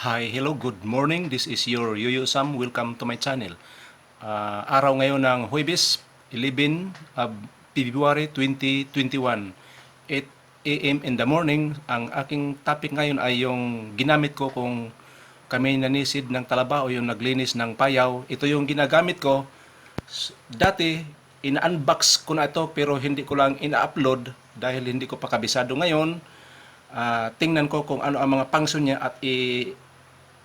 Hi, hello, good morning. This is your Yoyo Sam. Welcome to my channel. Araw ngayon ng Huwebes, 11 February 2021, 8 a.m. in the morning. Ang aking topic ngayon ay yung ginamit ko kung kami nanisid ng talaba o yung naglinis ng payaw. Ito yung ginagamit ko. Dati, ina-unbox ko na ito pero hindi ko lang ina-upload dahil hindi ko pa kabisado ngayon. Tingnan ko kung ano ang mga function niya at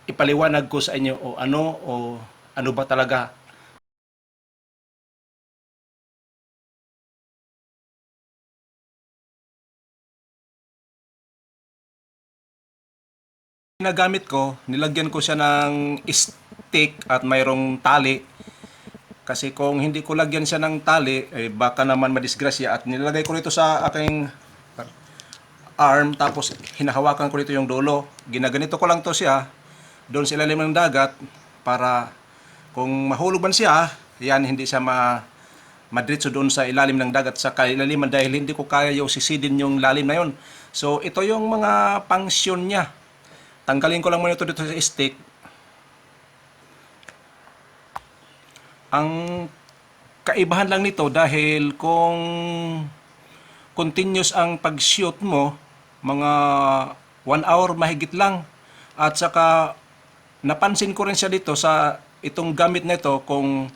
ipaliwanag ko sa inyo o ano ba talaga. Ginagamit ko, nilagyan ko siya ng stick at mayroong tali. Kasi kung hindi ko lagyan siya ng tali, baka naman madisgrasya. At nilagay ko rito sa aking arm, tapos hinahawakan ko rito yung dulo. Ginaganito ko lang to siya doon sa ilalim ng dagat para kung mahulog man siya, yan hindi siya madiretso doon sa ilalim ng dagat sa kailaliman dahil hindi ko kaya yung sisidin yung lalim na yon. So ito yung mga function niya. Tanggalin ko lang muna ito dito sa stick. Ang kaibahan lang nito dahil kung continuous ang pag-shoot mo, mga 1 hour mahigit lang. At saka napansin ko rin siya dito sa itong gamit na ito, kung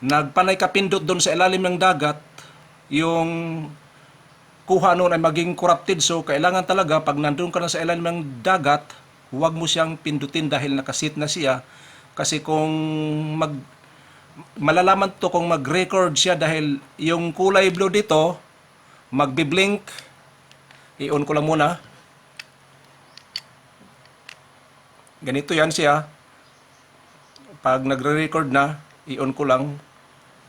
nagpanay ka pindot doon sa ilalim ng dagat, yung kuha noon ay maging corrupted. So kailangan talaga pag nandun ka na sa ilalim ng dagat, huwag mo siyang pindutin dahil nakasit na siya. Kasi kung malalaman to kung mag-record siya dahil yung kulay blue dito, magbi-blink. I-on ko lang muna. Ganito yan siya. Pag nagre-record na, i-on ko lang.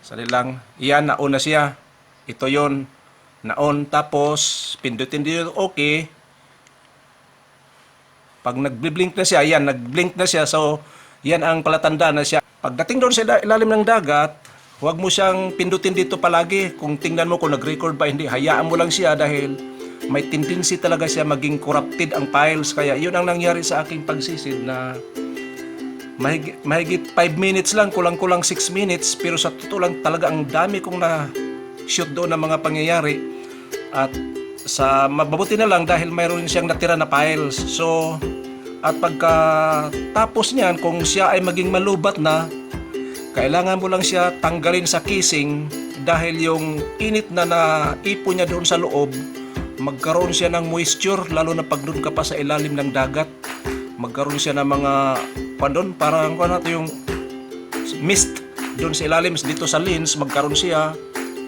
Sali lang. Iyan, na-on na siya. Ito yon, na-on. Tapos, pindutin dito, okay. Pag nag-blink na siya, yan, nag-blink na siya. So, yan ang palatanda na siya. Pagdating doon sa ilalim ng dagat, huwag mo siyang pindutin dito palagi. Kung tingnan mo kung nag-record ba, hindi. Hayaan mo lang siya dahil may tendency talaga siya maging corrupted ang files. Kaya yun ang nangyari sa aking pagsisid na mahigit 5 minutes lang, kulang-kulang 6 minutes. Pero sa totoo lang talaga ang dami kong na-shoot doon ng mga pangyayari. At sa mabuti na lang dahil mayroon siyang natira na files. So, at pagka tapos niyan, kung siya ay maging malubat na, kailangan mo lang siya tanggalin sa casing dahil yung init na naipon niya doon sa loob, magkaroon siya ng moisture, lalo na pag doon ka pa sa ilalim ng dagat. Magkaroon siya ng mga pandon, parang yung mist doon sa ilalim, dito sa lens, magkaroon siya.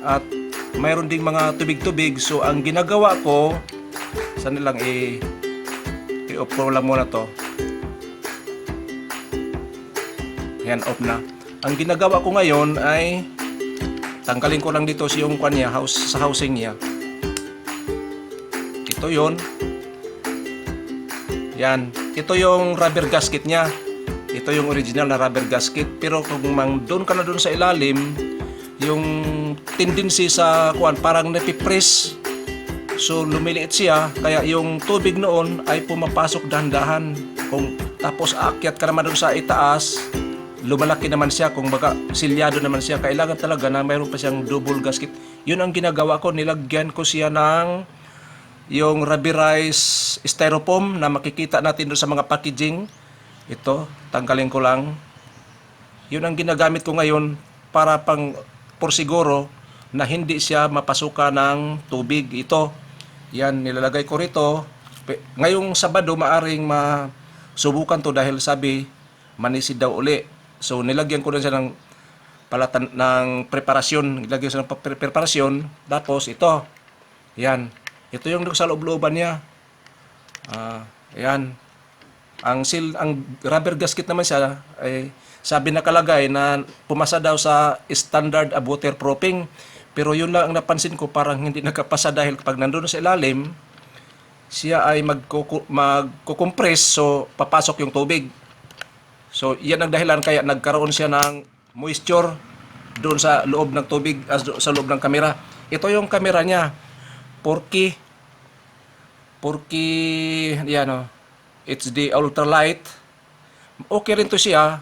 At mayroon ding mga tubig-tubig. So ang ginagawa ko, saan lang i-off ko lang muna to. Yan, off na. Ang ginagawa ko ngayon ay tanggalin ko lang dito yung kanya sa housing niya. Ito yon. Yan. Ito yung rubber gasket niya. Ito yung original na rubber gasket. Pero kung doon ka na doon sa ilalim, yung tendency sa parang napipress. So lumiliit siya, kaya yung tubig noon ay pumapasok dahan-dahan. Kung tapos aakyat ka naman doon sa itaas, lumalaki naman siya. Kung baka silyado naman siya, kailangan talaga na mayroon pa siyang double gasket. Yun ang ginagawa ko, nilagyan ko siya ng yung rubberized styrofoam na makikita natin doon sa mga packaging. Ito, tanggalin ko lang. Yun ang ginagamit ko ngayon para por siguro na hindi siya mapasukan ng tubig. Ito, yan, nilalagay ko rito. Ngayong Sabado, maaring masubukan to dahil sabi, manisid daw uli. So, nilagyan ko na siya ng preparasyon. Nilagyan siya ng preparasyon. Tapos, ito. Yan. Ito yung sa loob-looban niya. Yan. Ang rubber gasket naman siya, ay sabi nakalagay na pumasa daw sa standard of waterproofing. Pero yun lang ang napansin ko, parang hindi nakapasa dahil pag nandun sa ilalim, siya ay magkukompress, so papasok yung tubig. So yan ang dahilan kaya nagkaroon siya ng moisture doon sa loob ng tubig, sa loob ng kamera. Ito yung kamera niya, 4K yan o. HD ultralight. Okay rin to siya,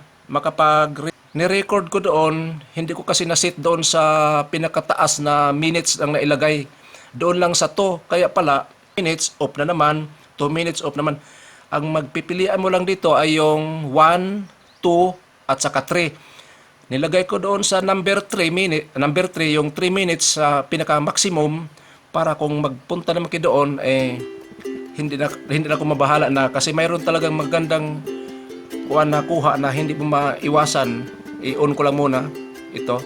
ni-record ko doon, hindi ko kasi na-set doon sa pinakataas na minutes ang nailagay. Doon lang sa to, kaya pala, minutes off na naman, 2 minutes off naman. Ang magpipilian mo lang dito ay yung 1, 2, at saka 3. Nilagay ko doon sa number 3 yung 3 minutes sa pinaka-maximum para kung magpunta naman kayo doon, hindi na ako mabahala na kasi mayroon talagang magandang nakuha na hindi mo maiwasan. I-on ko lang muna ito.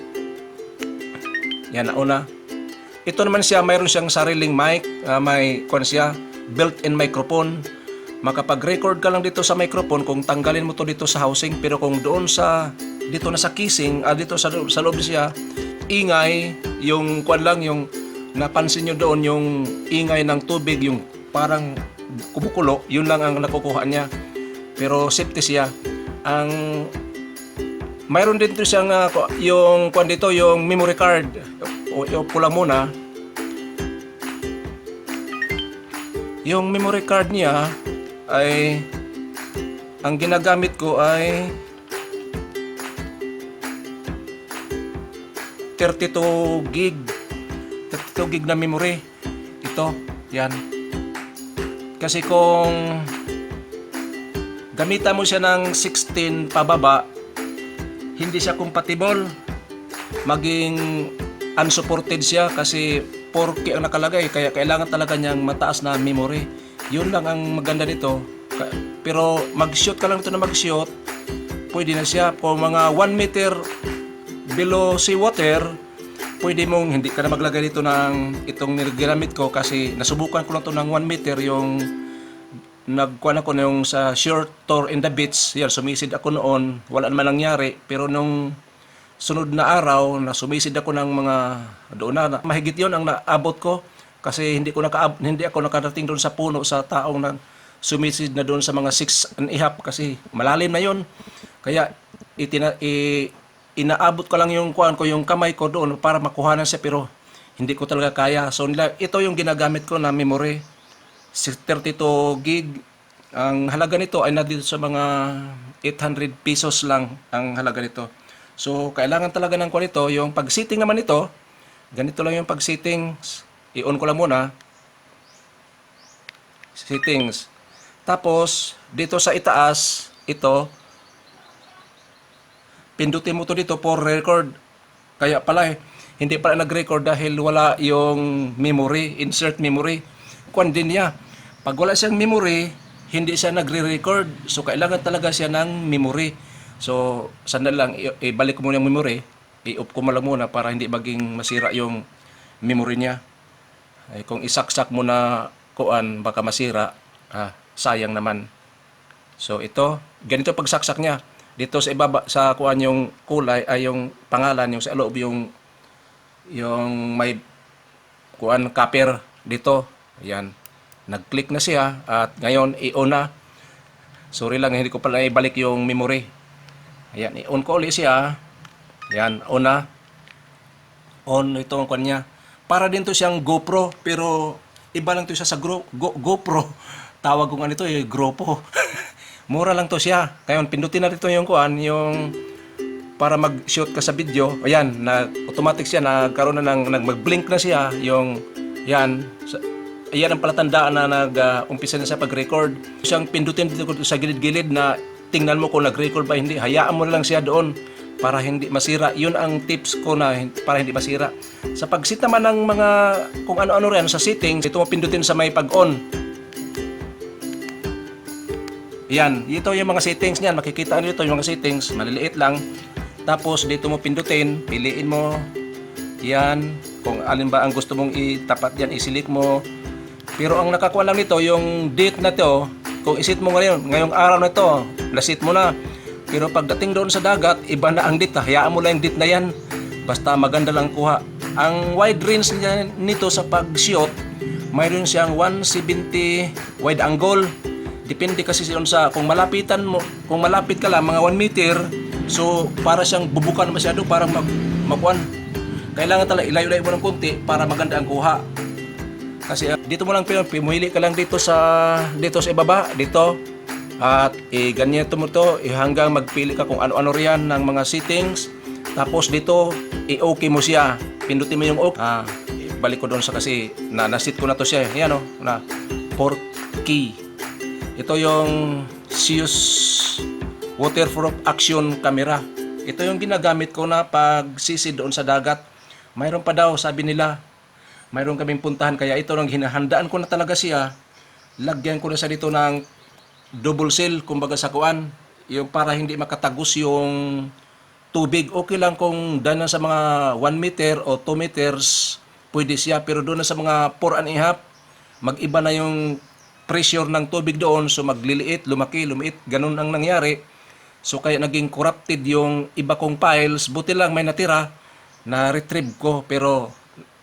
Yan, nauna. Ito naman siya, mayroon siyang sariling mic, may siya, built-in microphone. Makapag-record ka lang dito sa microphone kung tanggalin mo to dito sa housing, pero kung doon sa dito na sa casing, dito sa loob siya, ingay, yung lang yung napansin nyo doon, yung ingay ng tubig, yung parang kumukulo, yun lang ang nakukuha niya. Pero safety siya. Mayroon din siyang yung dito, yung memory card. O pula muna. Yung memory card niya ay ang ginagamit ko ay 32 gig na memory. Ito, yan. Kasi kung gamitan mo siya ng 16 pababa, hindi siya compatible. Maging unsupported siya kasi 4K ang nakalagay, kaya kailangan talaga niyang mataas na memory. Yun lang ang maganda nito. Pero mag-shoot ka lang ito na mag-shoot, pwede na siya. Kung mga 1 meter below sea water, pwede mong hindi ka na maglagay dito ng itong ginamit ko kasi nasubukan ko lang ito ng 1 meter yung nagkuhan ako na yung sa short tour in the beach. Yan, sumisid ako noon, wala naman nangyari, pero nung sunod na araw na sumisid ako ng mga doon na mahigit yon ang naabot ko kasi hindi ako nakarating doon sa puno sa taong na sumisid na doon sa mga 6.5 kasi malalim na yon. Kaya inaabot ko lang yung kuhan ko, yung kamay ko doon para makuhanan siya, pero hindi ko talaga kaya. So ito yung ginagamit ko na memory, 32 gig. Ang halaga nito ay nandito sa mga 800 pesos lang ang halaga nito. So kailangan talaga ng kuhan ito. Yung pag-setting naman nito, ganito lang yung pag-setting. I-on ko lang muna. Settings. Tapos dito sa itaas, ito, pindutin mo to dito for record. Kaya pala hindi pala nag-record dahil wala yung memory, insert memory. Kuan din niya. Pag wala siyang memory, hindi siya nagre-record. So kailangan talaga siya ng memory. So sandali lang, ibalik ko muna yung memory. I-off ko lang muna para hindi maging masira yung memory niya. Kung isaksak mo na kuan, baka masira. Sayang naman. So ito, ganito pagsaksak niya. Dito sa ibaba sa kuan yung kulay ay yung pangalan, yung sa loob yung may kuan copper dito. Ayan. Nag-click na siya at ngayon i-on na. Sorry lang, hindi ko pala ibalik yung memory. Ayan, i-on ko ulit siya. Ayan, on na. On ito ang kuan niya. Para din to siyang GoPro, pero iba lang to siya sa GoPro. Tawag ko nga nito GoPro. Mura lang to siya. Ngayon, pindutin na dito yung kuan, yung para mag-shoot ka sa video. Ayan, automatic siya, nagkaroon na mag-blink na siya. Yung, yan, ayan ang palatandaan na nag-umpisa na siya pag-record. Siyang pindutin dito sa gilid-gilid na tingnan mo kung nag-record ba hindi. Hayaan mo na lang siya doon para hindi masira. Yun ang tips ko na para hindi masira. Sa pag-set naman ng mga kung ano-ano rin sa settings, ito mo pindutin sa may pag-on. Yan, ito yung mga settings niyan. Makikita nyo ito yung mga settings. Maliliit lang. Tapos dito mo pindutin. Piliin mo. Yan. Kung alin ba ang gusto mong itapat yan, i-select mo. Pero ang nakakuha lang nito, yung date na to, kung isit mo ngayong araw na to, lasit mo na. Pero pagdating doon sa dagat, iba na ang date. Hayaan mo lang yung date na yan. Basta maganda lang kuha. Ang wide range niya nito sa pag-shoot, mayroon siyang 170 wide angle. Depende kasi sa kung malapit ka lang mga 1 meter, so para siyang bubukan masyado para magkuan. Kailangan talaga ilayo-layo mo ng konti para maganda ang kuha. Kasi dito mo lang pumili ka lang dito sa ibaba, dito. At ganyan mo to, hanggang magpili ka kung ano-ano riyan ng mga settings. Tapos dito, i-okay mo siya. Pindutin mo yung okay. Balik ko doon sa kasi nasit ko na to siya. Yan o, na 4K. Ito yung Zeus Waterproof Action Camera. Ito yung ginagamit ko na pagsisid doon sa dagat. Mayroon pa daw, sabi nila. Mayroon kaming puntahan, kaya ito nang hinahandaan ko na talaga siya. Lagyan ko na siya dito ng double seal, kumbaga sa kuan, yung para hindi makatagos yung tubig. Okay lang kung dahil na sa mga 1 meter o 2 meters, pwede siya. Pero doon na sa mga 4 and a half, mag-iba na yung pressure ng tubig doon. So magliliit, lumaki, lumiit. Ganun ang nangyari. So kaya naging corrupted yung iba kong files. Buti lang may natira na retrieve ko. Pero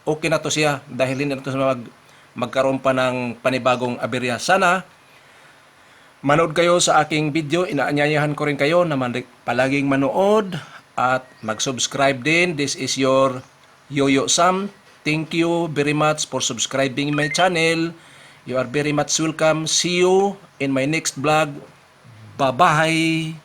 okay na to siya dahil hindi na to magkaroon pa ng panibagong aberya. Sana manood kayo sa aking video. Inaanyayahan ko rin kayo na palaging manood at mag-subscribe din. This is your Yoyo Sam. Thank you very much for subscribing my channel. You are very much welcome. See you in my next vlog. Bye-bye!